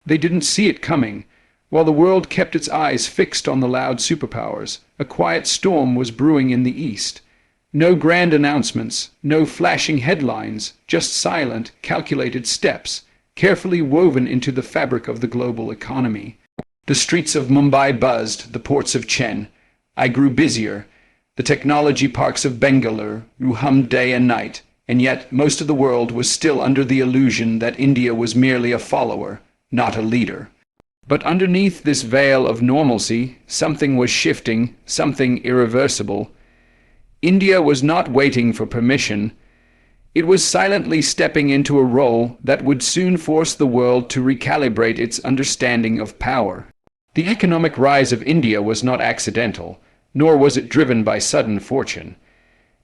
They didn't see it coming. While the world kept its eyes fixed on the loud superpowers, a quiet storm was brewing in the east. No grand announcements, no flashing headlines, just silent, calculated steps, carefully woven into the fabric of the global economy. The streets of Mumbai buzzed, the ports of Chen. I grew busier. The technology parks of Bangalore hummed day and night, and yet most of the world was still under the illusion that India was merely a follower, not a leader. But underneath this veil of normalcy, something was shifting, something irreversible. India was not waiting for permission. It was silently stepping into a role that would soon force the world to recalibrate its understanding of power. The economic rise of India was not accidental, nor was it driven by sudden fortune.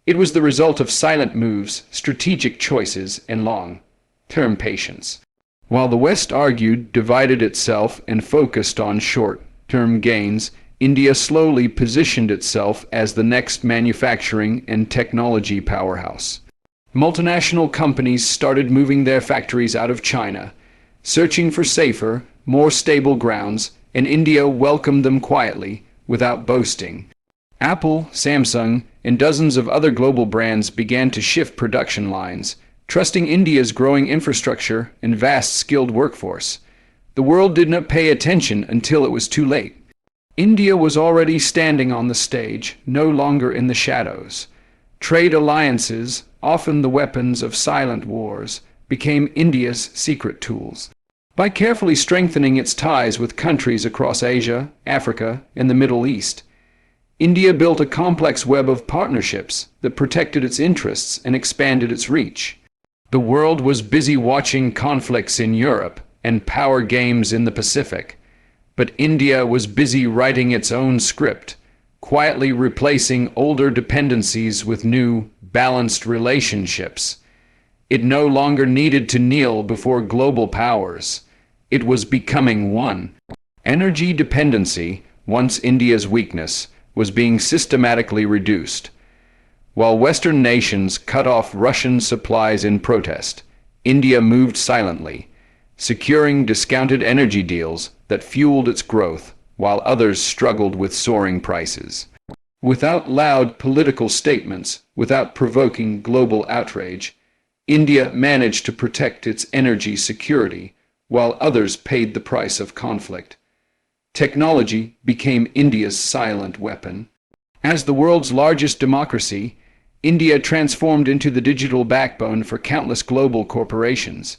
It was the result of silent moves, strategic choices, and long-term patience. While the West argued, divided itself, and focused on short-term gains, India slowly positioned itself as the next manufacturing and technology powerhouse. Multinational companies started moving their factories out of China, searching for safer, more stable grounds, and India welcomed them quietly, without boasting. Apple, Samsung, and dozens of other global brands began to shift production lines, trusting India's growing infrastructure and vast skilled workforce. The world did not pay attention until it was too late. India was already standing on the stage, no longer in the shadows. Trade alliances, often the weapons of silent wars, became India's secret tools. By carefully strengthening its ties with countries across Asia, Africa, and the Middle East, India built a complex web of partnerships that protected its interests and expanded its reach. The world was busy watching conflicts in Europe and power games in the Pacific, but India was busy writing its own script, quietly replacing older dependencies with new, balanced relationships. It no longer needed to kneel before global powers. It was becoming one. Energy dependency, once India's weakness, was being systematically reduced. While Western nations cut off Russian supplies in protest, India moved silently, securing discounted energy deals that fueled its growth, while others struggled with soaring prices. Without loud political statements, without provoking global outrage, India managed to protect its energy security, while others paid the price of conflict. Technology became India's silent weapon. As the world's largest democracy, India transformed into the digital backbone for countless global corporations.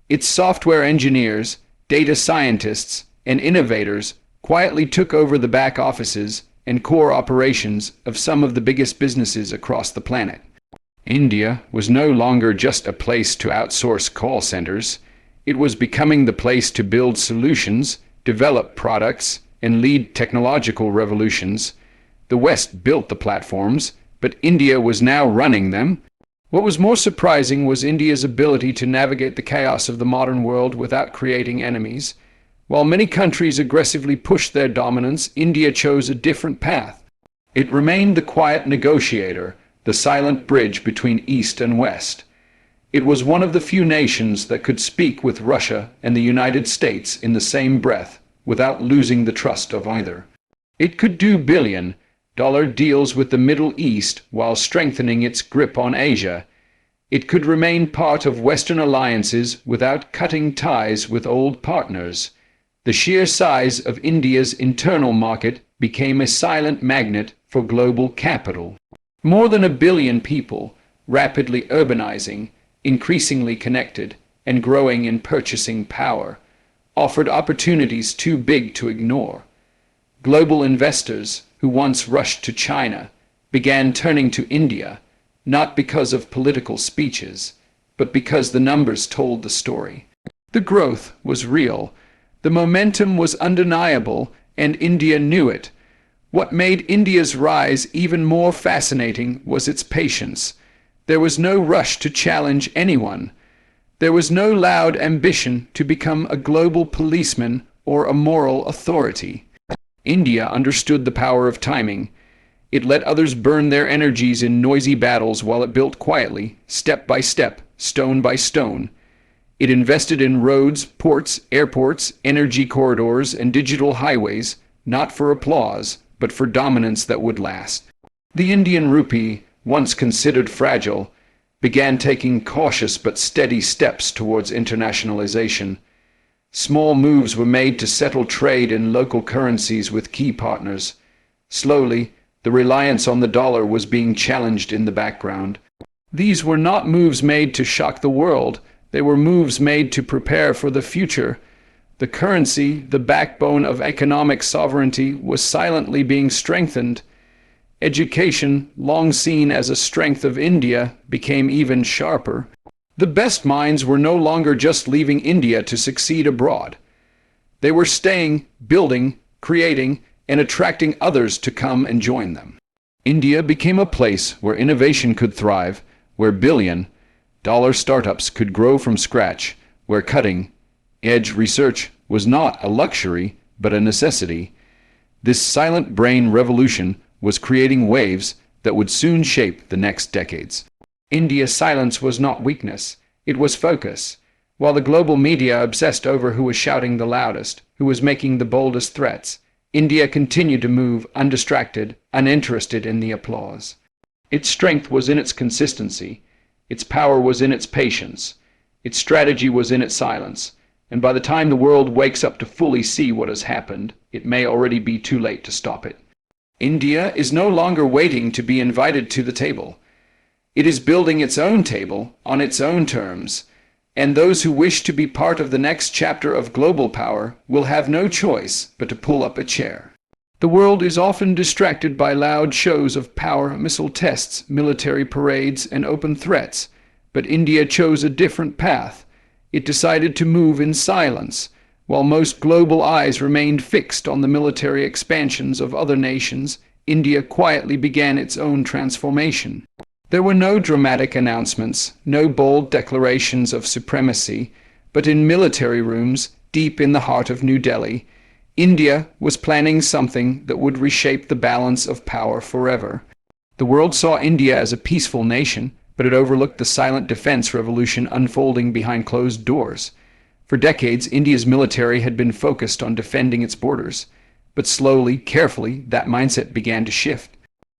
Its software engineers, data scientists, and innovators quietly took over the back offices and core operations of some of the biggest businesses across the planet. India was no longer just a place to outsource call centers. It was becoming the place to build solutions, develop products, and lead technological revolutions. The West built the platforms, but India was now running them. What was more surprising was India's ability to navigate the chaos of the modern world without creating enemies. While many countries aggressively pushed their dominance, India chose a different path. It remained the quiet negotiator, the silent bridge between East and West. It was one of the few nations that could speak with Russia and the United States in the same breath, without losing the trust of either. It could do billion-dollar deals with the Middle East while strengthening its grip on Asia. It could remain part of Western alliances without cutting ties with old partners. The sheer size of India's internal market became a silent magnet for global capital. More than 1 billion people, rapidly urbanizing, increasingly connected, and growing in purchasing power, offered opportunities too big to ignore. Global investors, who once rushed to China, began turning to India, not because of political speeches, but because the numbers told the story. The growth was real. The momentum was undeniable, and India knew it. What made India's rise even more fascinating was its patience. There was no rush to challenge anyone. There was no loud ambition to become a global policeman or a moral authority. India understood the power of timing. It let others burn their energies in noisy battles while it built quietly, step by step, stone by stone. It invested in roads, ports, airports, energy corridors, and digital highways, not for applause, but for dominance that would last. The Indian rupee, once considered fragile, began taking cautious but steady steps towards internationalization. Small moves were made to settle trade in local currencies with key partners. Slowly, the reliance on the dollar was being challenged in the background. These were not moves made to shock the world. They were moves made to prepare for the future. The currency, the backbone of economic sovereignty, was silently being strengthened. Education, long seen as a strength of India, became even sharper. The best minds were no longer just leaving India to succeed abroad. They were staying, building, creating, and attracting others to come and join them. India became a place where innovation could thrive, where billion-dollar startups could grow from scratch, where cutting-edge research was not a luxury but a necessity. This silent brain revolution was creating waves that would soon shape the next decades. India's silence was not weakness, it was focus. While the global media obsessed over who was shouting the loudest, who was making the boldest threats, India continued to move undistracted, uninterested in the applause. Its strength was in its consistency, its power was in its patience, its strategy was in its silence, and by the time the world wakes up to fully see what has happened, it may already be too late to stop it. India is no longer waiting to be invited to the table. It is building its own table on its own terms, and those who wish to be part of the next chapter of global power will have no choice but to pull up a chair. The world is often distracted by loud shows of power, missile tests, military parades, and open threats, but India chose a different path. It decided to move in silence. While most global eyes remained fixed on the military expansions of other nations, India quietly began its own transformation. There were no dramatic announcements, no bold declarations of supremacy, but in military rooms, deep in the heart of New Delhi, India was planning something that would reshape the balance of power forever. The world saw India as a peaceful nation, but it overlooked the silent defense revolution unfolding behind closed doors. For decades, India's military had been focused on defending its borders, but slowly, carefully, that mindset began to shift.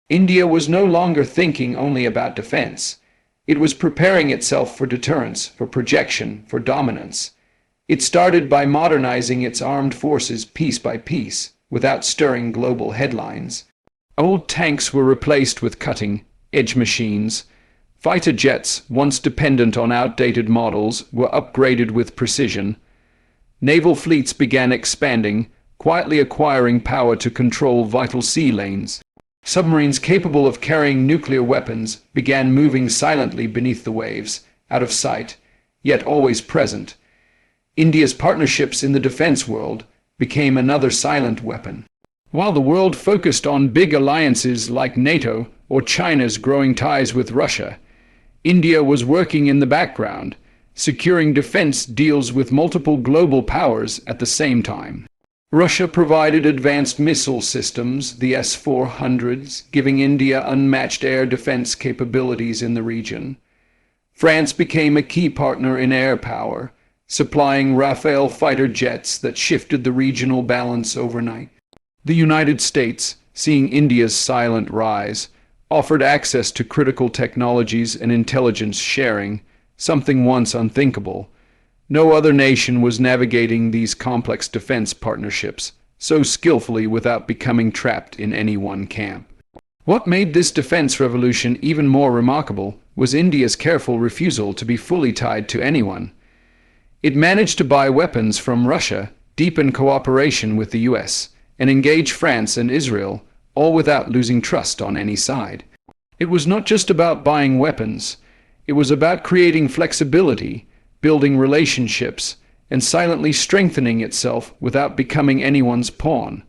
India was no longer thinking only about defense. It was preparing itself for deterrence, for projection, for dominance. It started by modernizing its armed forces piece by piece, without stirring global headlines. Old tanks were replaced with cutting-edge machines. Fighter jets, once dependent on outdated models, were upgraded with precision. Naval fleets began expanding, quietly acquiring power to control vital sea lanes. Submarines capable of carrying nuclear weapons began moving silently beneath the waves, out of sight, yet always present. India's partnerships in the defense world became another silent weapon. While the world focused on big alliances like NATO or China's growing ties with Russia, India was working in the background, securing defense deals with multiple global powers at the same time. Russia provided advanced missile systems, the S-400s, giving India unmatched air defense capabilities in the region. France became a key partner in air power, supplying Rafale fighter jets that shifted the regional balance overnight. The United States, seeing India's silent rise, offered access to critical technologies and intelligence sharing, something once unthinkable. No other nation was navigating these complex defense partnerships so skillfully without becoming trapped in any one camp. What made this defense revolution even more remarkable was India's careful refusal to be fully tied to anyone. It managed to buy weapons from Russia, deepen cooperation with the US, and engage France and Israel, all without losing trust on any side. It was not just about buying weapons. It was about creating flexibility, building relationships, and silently strengthening itself without becoming anyone's pawn.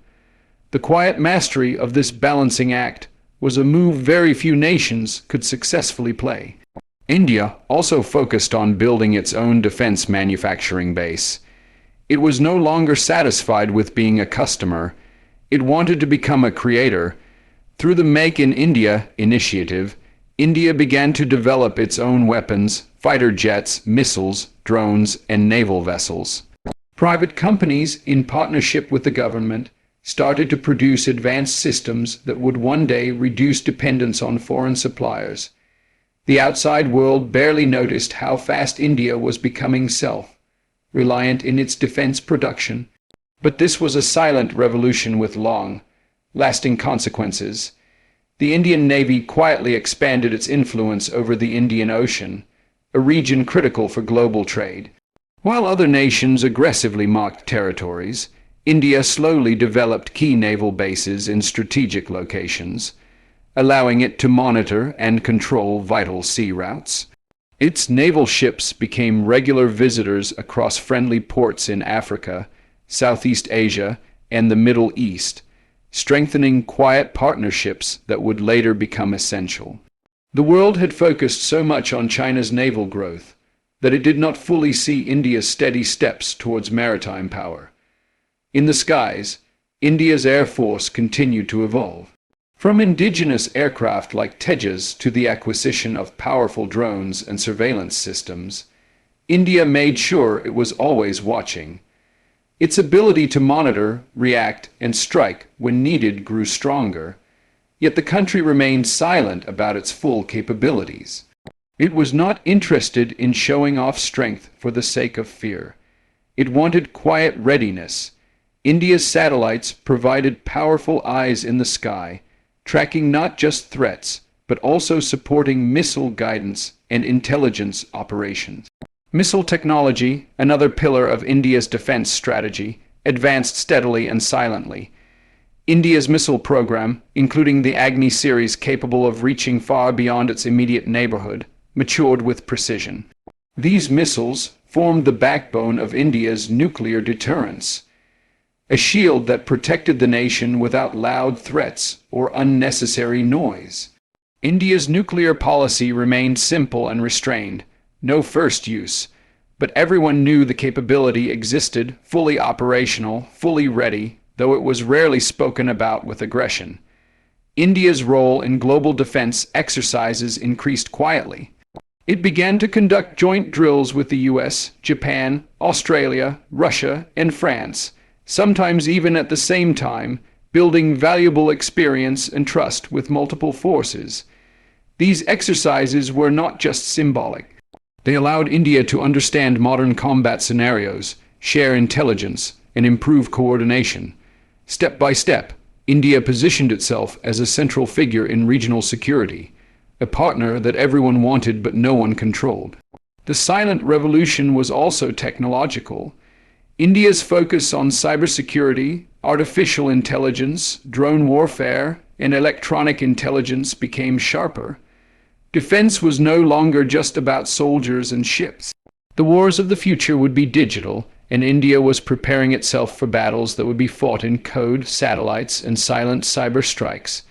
The quiet mastery of this balancing act was a move very few nations could successfully play. India also focused on building its own defense manufacturing base. It was no longer satisfied with being a customer. It wanted to become a creator. Through the Make in India initiative, India began to develop its own weapons, fighter jets, missiles, drones, and naval vessels. Private companies, in partnership with the government, started to produce advanced systems that would one day reduce dependence on foreign suppliers. The outside world barely noticed how fast India was becoming self-reliant in its defense production. But this was a silent revolution with long-lasting consequences. The Indian Navy quietly expanded its influence over the Indian Ocean, a region critical for global trade. While other nations aggressively marked territories, India slowly developed key naval bases in strategic locations, allowing it to monitor and control vital sea routes. Its naval ships became regular visitors across friendly ports in Africa, Southeast Asia, and the Middle East, strengthening quiet partnerships that would later become essential. The world had focused so much on China's naval growth that it did not fully see India's steady steps towards maritime power. In the skies, India's air force continued to evolve. From indigenous aircraft like Tejas to the acquisition of powerful drones and surveillance systems, India made sure it was always watching. Its ability to monitor, react, and strike when needed grew stronger, yet the country remained silent about its full capabilities. It was not interested in showing off strength for the sake of fear. It wanted quiet readiness. India's satellites provided powerful eyes in the sky, tracking not just threats, but also supporting missile guidance and intelligence operations. Missile technology, another pillar of India's defense strategy, advanced steadily and silently. India's missile program, including the Agni series capable of reaching far beyond its immediate neighborhood, matured with precision. These missiles formed the backbone of India's nuclear deterrence, a shield that protected the nation without loud threats or unnecessary noise. India's nuclear policy remained simple and restrained, no first use, but everyone knew the capability existed, fully operational, fully ready, though it was rarely spoken about with aggression. India's role in global defense exercises increased quietly. It began to conduct joint drills with the US, Japan, Australia, Russia, and France, sometimes even at the same time, building valuable experience and trust with multiple forces. These exercises were not just symbolic. They allowed India to understand modern combat scenarios, share intelligence, and improve coordination. Step by step, India positioned itself as a central figure in regional security, a partner that everyone wanted but no one controlled. The silent revolution was also technological. India's focus on cybersecurity, artificial intelligence, drone warfare, and electronic intelligence became sharper. Defense was no longer just about soldiers and ships. The wars of the future would be digital, and India was preparing itself for battles that would be fought in code, satellites, and silent cyber strikes.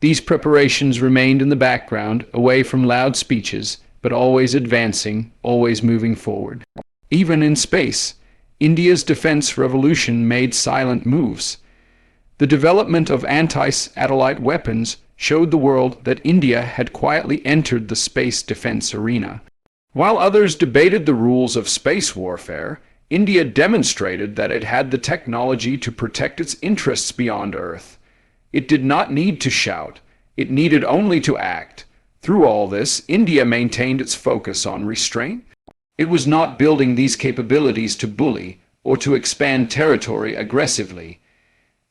These preparations remained in the background, away from loud speeches, but always advancing, always moving forward. Even in space, India's defense revolution made silent moves. The development of anti-satellite weapons showed the world that India had quietly entered the space defense arena. While others debated the rules of space warfare, India demonstrated that it had the technology to protect its interests beyond Earth. It did not need to shout. It needed only to act. Through all this, India maintained its focus on restraint. It was not building these capabilities to bully or to expand territory aggressively.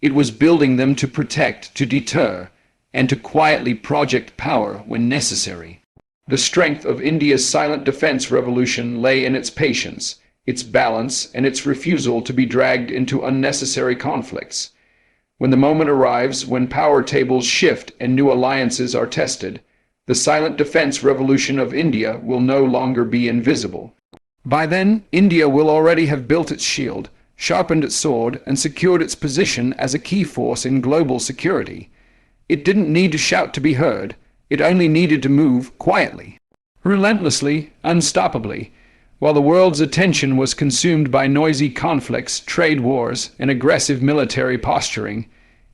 It was building them to protect, to deter, and to quietly project power when necessary. The strength of India's silent defense revolution lay in its patience, its balance, and its refusal to be dragged into unnecessary conflicts. When the moment arrives, when power tables shift and new alliances are tested, the silent defense revolution of India will no longer be invisible. By then, India will already have built its shield, sharpened its sword, and secured its position as a key force in global security. It didn't need to shout to be heard. It only needed to move quietly, relentlessly, unstoppably. While the world's attention was consumed by noisy conflicts, trade wars, and aggressive military posturing,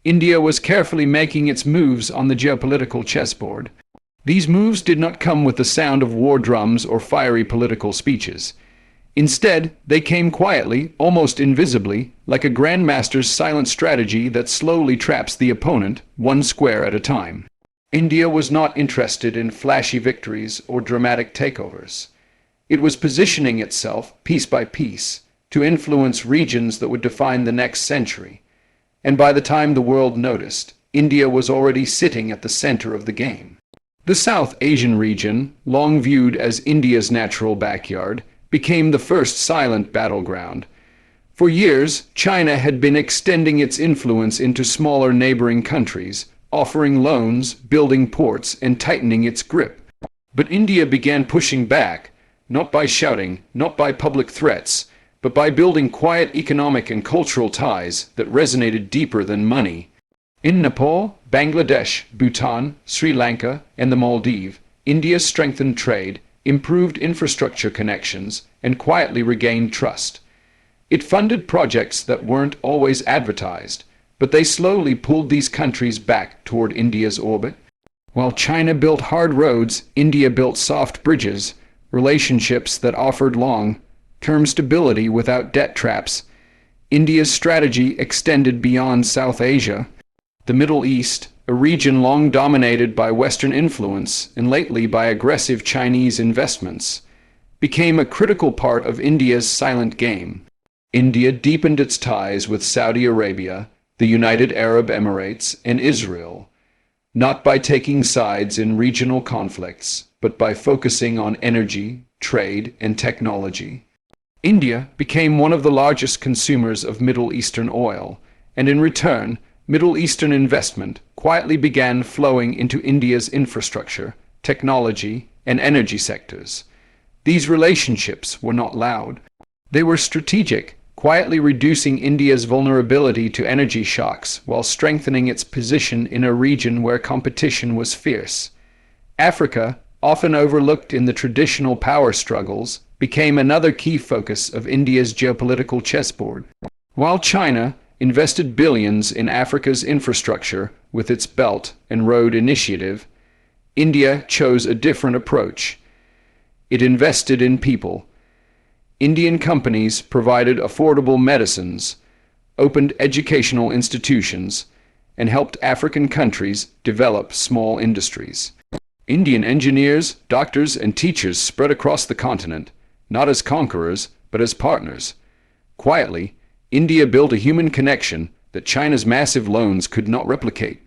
India was carefully making its moves on the geopolitical chessboard. These moves did not come with the sound of war drums or fiery political speeches. Instead, they came quietly, almost invisibly, like a grandmaster's silent strategy that slowly traps the opponent, one square at a time. India was not interested in flashy victories or dramatic takeovers. It was positioning itself, piece by piece, to influence regions that would define the next century. And by the time the world noticed, India was already sitting at the center of the game. The South Asian region, long viewed as India's natural backyard, became the first silent battleground. For years, China had been extending its influence into smaller neighboring countries, offering loans, building ports, and tightening its grip. But India began pushing back, not by shouting, not by public threats, but by building quiet economic and cultural ties that resonated deeper than money. In Nepal, Bangladesh, Bhutan, Sri Lanka, and the Maldives, India strengthened trade, improved infrastructure connections, and quietly regained trust. It funded projects that weren't always advertised, but they slowly pulled these countries back toward India's orbit. While China built hard roads, India built soft bridges, relationships that offered long-term stability without debt traps. India's strategy extended beyond South Asia. The Middle East, a region long dominated by Western influence and lately by aggressive Chinese investments, became a critical part of India's silent game. India deepened its ties with Saudi Arabia, the United Arab Emirates, and Israel, not by taking sides in regional conflicts, but by focusing on energy, trade, and technology. India became one of the largest consumers of Middle Eastern oil, and in return, Middle Eastern investment quietly began flowing into India's infrastructure, technology, and energy sectors. These relationships were not loud. They were strategic, quietly reducing India's vulnerability to energy shocks while strengthening its position in a region where competition was fierce. Africa, often overlooked in the traditional power struggles, became another key focus of India's geopolitical chessboard. While China invested billions in Africa's infrastructure with its Belt and Road Initiative, India chose a different approach. It invested in people. Indian companies provided affordable medicines, opened educational institutions, and helped African countries develop small industries. Indian engineers, doctors, and teachers spread across the continent, not as conquerors, but as partners. Quietly, India built a human connection that China's massive loans could not replicate.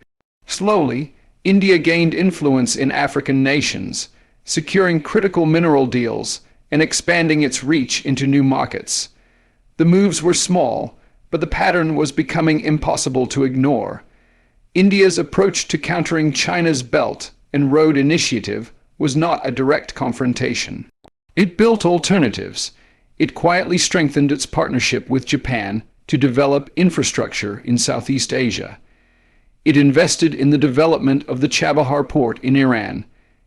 Slowly, India gained influence in African nations, securing critical mineral deals and expanding its reach into new markets. The moves were small, but the pattern was becoming impossible to ignore. India's approach to countering China's Belt and Road Initiative was not a direct confrontation. It built alternatives. It quietly strengthened its partnership with Japan to develop infrastructure in Southeast Asia. It invested in the development of the Chabahar port in Iran,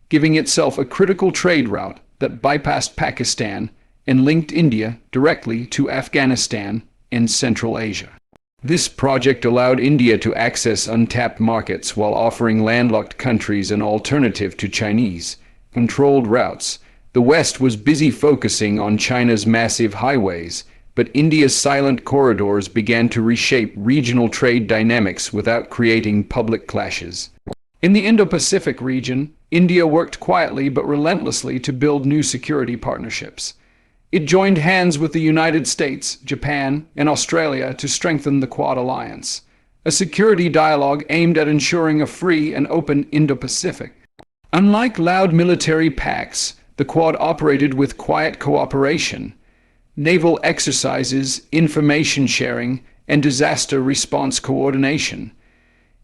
giving itself a critical trade route that bypassed Pakistan and linked India directly to Afghanistan and Central Asia. This project allowed India to access untapped markets while offering landlocked countries an alternative to Chinese-controlled routes. The West was busy focusing on China's massive highways, but India's silent corridors began to reshape regional trade dynamics without creating public clashes. In the Indo-Pacific region, India worked quietly but relentlessly to build new security partnerships. It joined hands with the United States, Japan, and Australia to strengthen the Quad Alliance, a security dialogue aimed at ensuring a free and open Indo-Pacific. Unlike loud military pacts, the Quad operated with quiet cooperation. Naval exercises, information sharing, and disaster response coordination.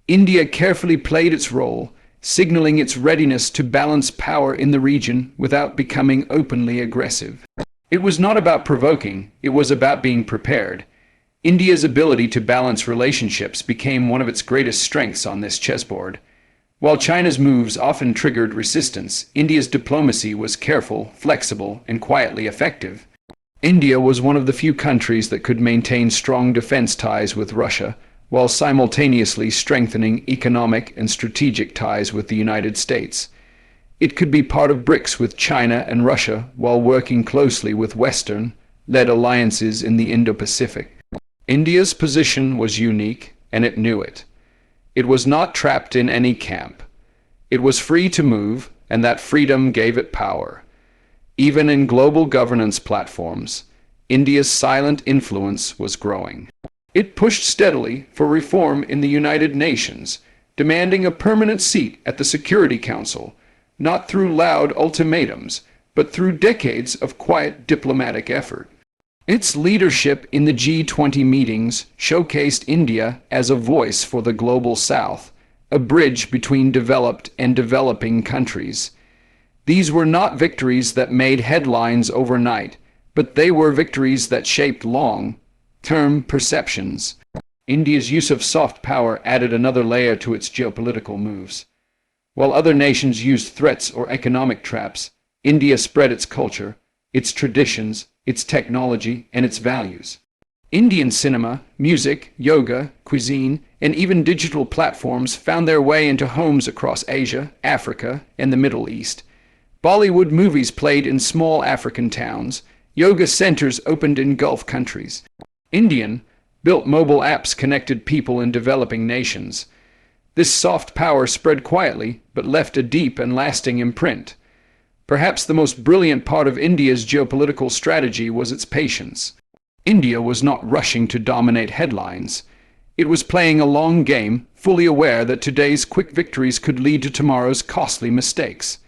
India carefully played its role, signaling its readiness to balance power in the region without becoming openly aggressive. It was not about provoking, it was about being prepared. India's ability to balance relationships became one of its greatest strengths on this chessboard. While China's moves often triggered resistance, India's diplomacy was careful, flexible, and quietly effective. India was one of the few countries that could maintain strong defense ties with Russia, while simultaneously strengthening economic and strategic ties with the United States. It could be part of BRICS with China and Russia while working closely with Western-led alliances in the Indo-Pacific. India's position was unique, and it knew it. It was not trapped in any camp. It was free to move, and that freedom gave it power. Even in global governance platforms, India's silent influence was growing. It pushed steadily for reform in the United Nations, demanding a permanent seat at the Security Council, not through loud ultimatums, but through decades of quiet diplomatic effort. Its leadership in the G20 meetings showcased India as a voice for the global South, a bridge between developed and developing countries. These were not victories that made headlines overnight, but they were victories that shaped long-term perceptions. India's use of soft power added another layer to its geopolitical moves. While other nations used threats or economic traps, India spread its culture, its traditions, its technology, and its values. Indian cinema, music, yoga, cuisine, and even digital platforms found their way into homes across Asia, Africa, and the Middle East. Bollywood movies played in small African towns. Yoga centers opened in Gulf countries. Indian-built mobile apps connected people in developing nations. This soft power spread quietly, but left a deep and lasting imprint. Perhaps the most brilliant part of India's geopolitical strategy was its patience. India was not rushing to dominate headlines. It was playing a long game, fully aware that today's quick victories could lead to tomorrow's costly mistakes.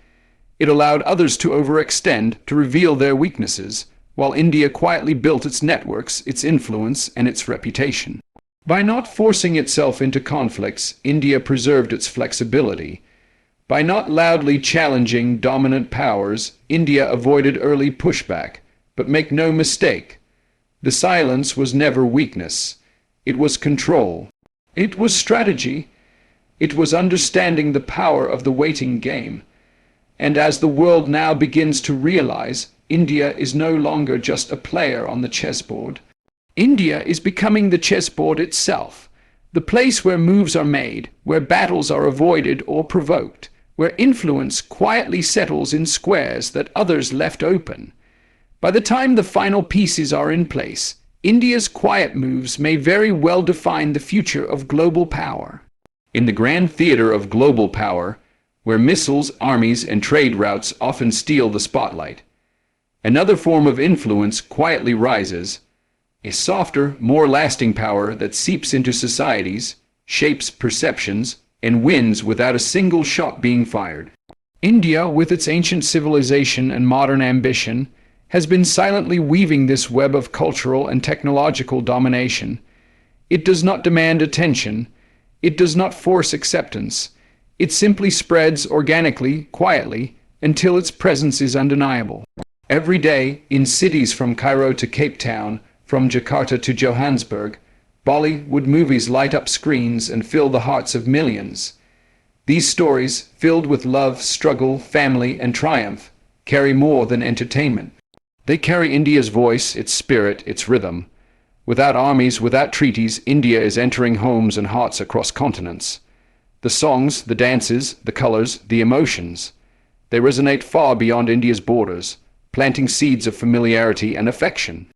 It allowed others to overextend, to reveal their weaknesses, while India quietly built its networks, its influence, and its reputation. By not forcing itself into conflicts, India preserved its flexibility. By not loudly challenging dominant powers, India avoided early pushback. But make no mistake, the silence was never weakness. It was control. It was strategy. It was understanding the power of the waiting game. And as the world now begins to realize, India is no longer just a player on the chessboard. India is becoming the chessboard itself, the place where moves are made, where battles are avoided or provoked, where influence quietly settles in squares that others left open. By the time the final pieces are in place, India's quiet moves may very well define the future of global power. In the grand theater of global power, where missiles, armies, and trade routes often steal the spotlight, another form of influence quietly rises, a softer, more lasting power that seeps into societies, shapes perceptions, and wins without a single shot being fired. India, with its ancient civilization and modern ambition, has been silently weaving this web of cultural and technological domination. It does not demand attention. It does not force acceptance. It simply spreads organically, quietly, until its presence is undeniable. Every day, in cities from Cairo to Cape Town, from Jakarta to Johannesburg, Bollywood movies light up screens and fill the hearts of millions. These stories, filled with love, struggle, family, and triumph, carry more than entertainment. They carry India's voice, its spirit, its rhythm. Without armies, without treaties, India is entering homes and hearts across continents. The songs, the dances, the colors, the emotions, they resonate far beyond India's borders, planting seeds of familiarity and affection.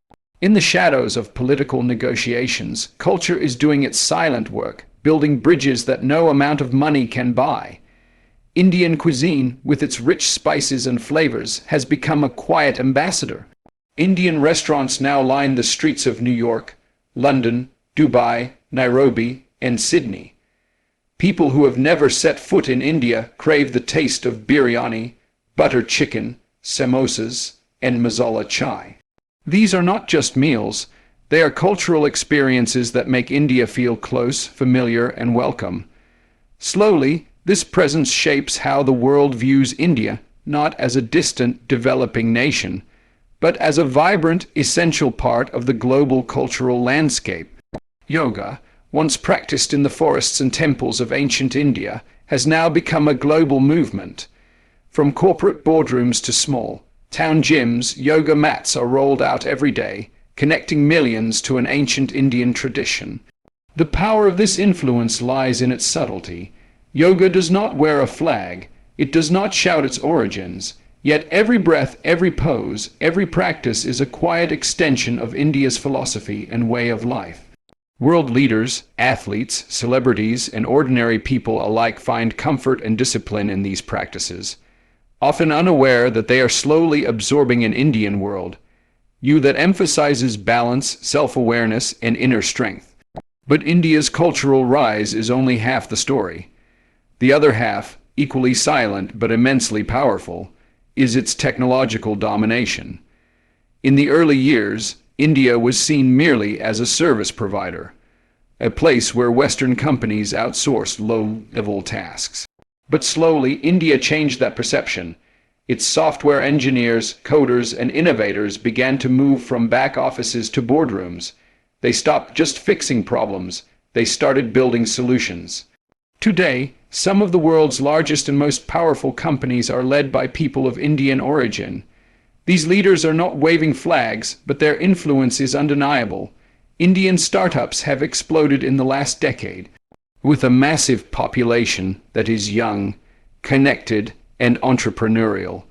In the shadows of political negotiations, culture is doing its silent work, building bridges that no amount of money can buy. Indian cuisine, with its rich spices and flavors, has become a quiet ambassador. Indian restaurants now line the streets of New York, London, Dubai, Nairobi, and Sydney. People who have never set foot in India crave the taste of biryani, butter chicken, samosas, and masala chai. These are not just meals. They are cultural experiences that make India feel close, familiar, and welcome. Slowly, this presence shapes how the world views India, not as a distant, developing nation, but as a vibrant, essential part of the global cultural landscape. Yoga, once practiced in the forests and temples of ancient India, has now become a global movement. From corporate boardrooms to small town gyms, yoga mats are rolled out every day, connecting millions to an ancient Indian tradition. The power of this influence lies in its subtlety. Yoga does not wear a flag. It does not shout its origins. Yet every breath, every pose, every practice is a quiet extension of India's philosophy and way of life. World leaders, athletes, celebrities, and ordinary people alike find comfort and discipline in these practices, often unaware that they are slowly absorbing an Indian world, that emphasizes balance, self-awareness, and inner strength. But India's cultural rise is only half the story. The other half, equally silent but immensely powerful, is its technological domination. In the early years, India was seen merely as a service provider, a place where Western companies outsourced low-level tasks. But slowly, India changed that perception. Its software engineers, coders, and innovators began to move from back offices to boardrooms. They stopped just fixing problems. They started building solutions. Today, some of the world's largest and most powerful companies are led by people of Indian origin. These leaders are not waving flags, but their influence is undeniable. Indian startups have exploded in the last decade. With a massive population that is young, connected, and entrepreneurial,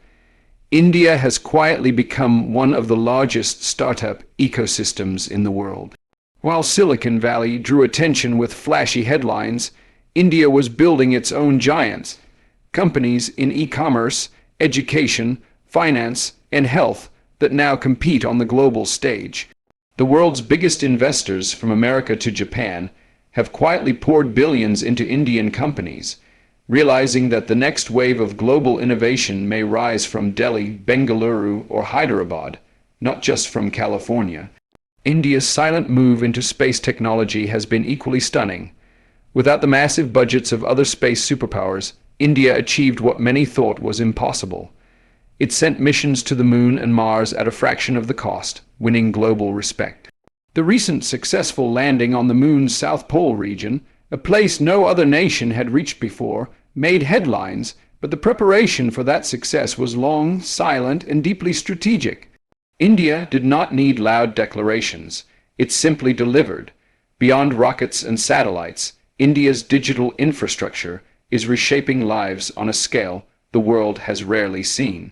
India has quietly become one of the largest startup ecosystems in the world. While Silicon Valley drew attention with flashy headlines, India was building its own giants, companies in e-commerce, education, finance, and health that now compete on the global stage. The world's biggest investors, from America to Japan, have quietly poured billions into Indian companies, realizing that the next wave of global innovation may rise from Delhi, Bengaluru, or Hyderabad, not just from California. India's silent move into space technology has been equally stunning. Without the massive budgets of other space superpowers, India achieved what many thought was impossible. It sent missions to the Moon and Mars at a fraction of the cost, winning global respect. The recent successful landing on the Moon's South Pole region, a place no other nation had reached before, made headlines, but the preparation for that success was long, silent, and deeply strategic. India did not need loud declarations. It simply delivered. Beyond rockets and satellites, India's digital infrastructure is reshaping lives on a scale the world has rarely seen.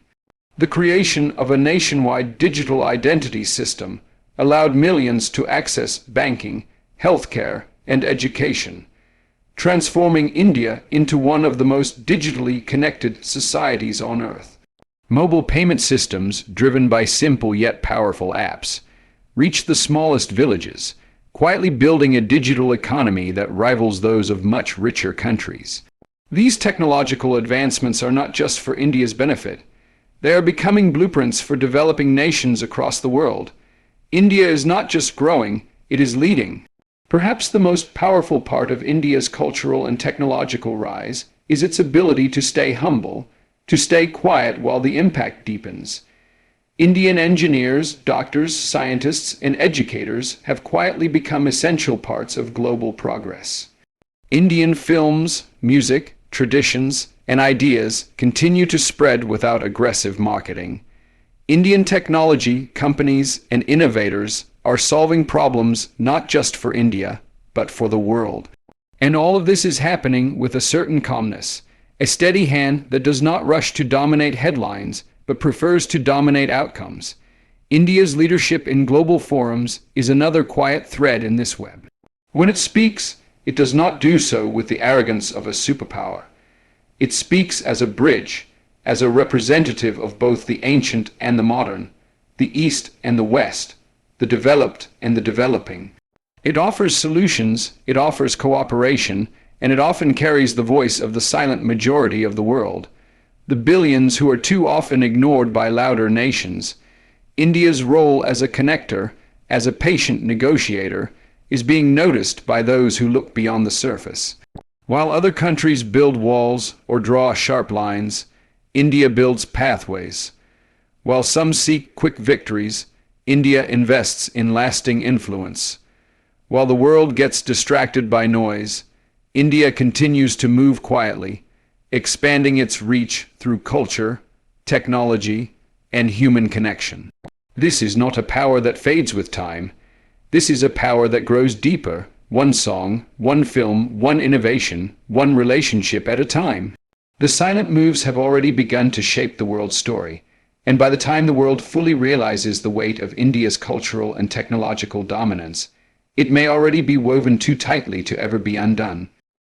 The creation of a nationwide digital identity system allowed millions to access banking, healthcare, and education, transforming India into one of the most digitally connected societies on Earth. Mobile payment systems, driven by simple yet powerful apps, reach the smallest villages, quietly building a digital economy that rivals those of much richer countries. These technological advancements are not just for India's benefit. They are becoming blueprints for developing nations across the world. India is not just growing, it is leading. Perhaps the most powerful part of India's cultural and technological rise is its ability to stay humble, to stay quiet while the impact deepens. Indian engineers, doctors, scientists, and educators have quietly become essential parts of global progress. Indian films, music, traditions, and ideas continue to spread without aggressive marketing. Indian technology, companies, and innovators are solving problems not just for India, but for the world. And all of this is happening with a certain calmness, a steady hand that does not rush to dominate headlines, but prefers to dominate outcomes. India's leadership in global forums is another quiet thread in this web. When it speaks, it does not do so with the arrogance of a superpower. It speaks as a bridge, as a representative of both the ancient and the modern, the East and the West, the developed and the developing. It offers solutions, it offers cooperation, and it often carries the voice of the silent majority of the world, the billions who are too often ignored by louder nations. India's role as a connector, as a patient negotiator, is being noticed by those who look beyond the surface. While other countries build walls or draw sharp lines, India builds pathways. While some seek quick victories, India invests in lasting influence. While the world gets distracted by noise, India continues to move quietly, expanding its reach through culture, technology, and human connection. This is not a power that fades with time. This is a power that grows deeper, one song, one film, one innovation, one relationship at a time. The silent moves have already begun to shape the world's story, and by the time the world fully realizes the weight of India's cultural and technological dominance, it may already be woven too tightly to ever be undone.